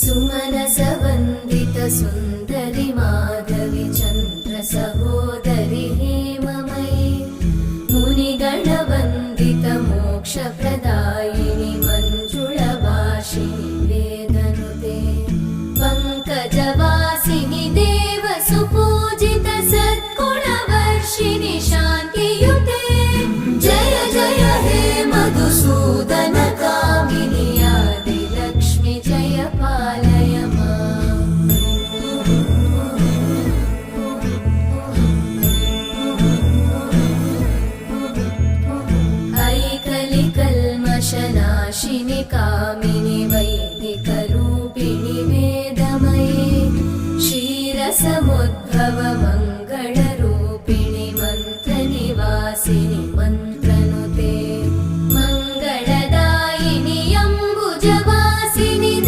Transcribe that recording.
सुमनसवन्दित सुन्दरि माधवि चन्द्र सहोदरि हेममयि मुनिगणवन्दित मोक्षप्रदायिनि मञ्जुळभाषिणि वेदनुते पङ्कजवासिनि देवसुपूजित सद्गुणवर्षिणि शान्तियुते जय जय हे मधुसूदन कामिनि आदिलक्ष्मि जय पालय माम्। ऐकलिकल्मषनाशिनि कामिनि वै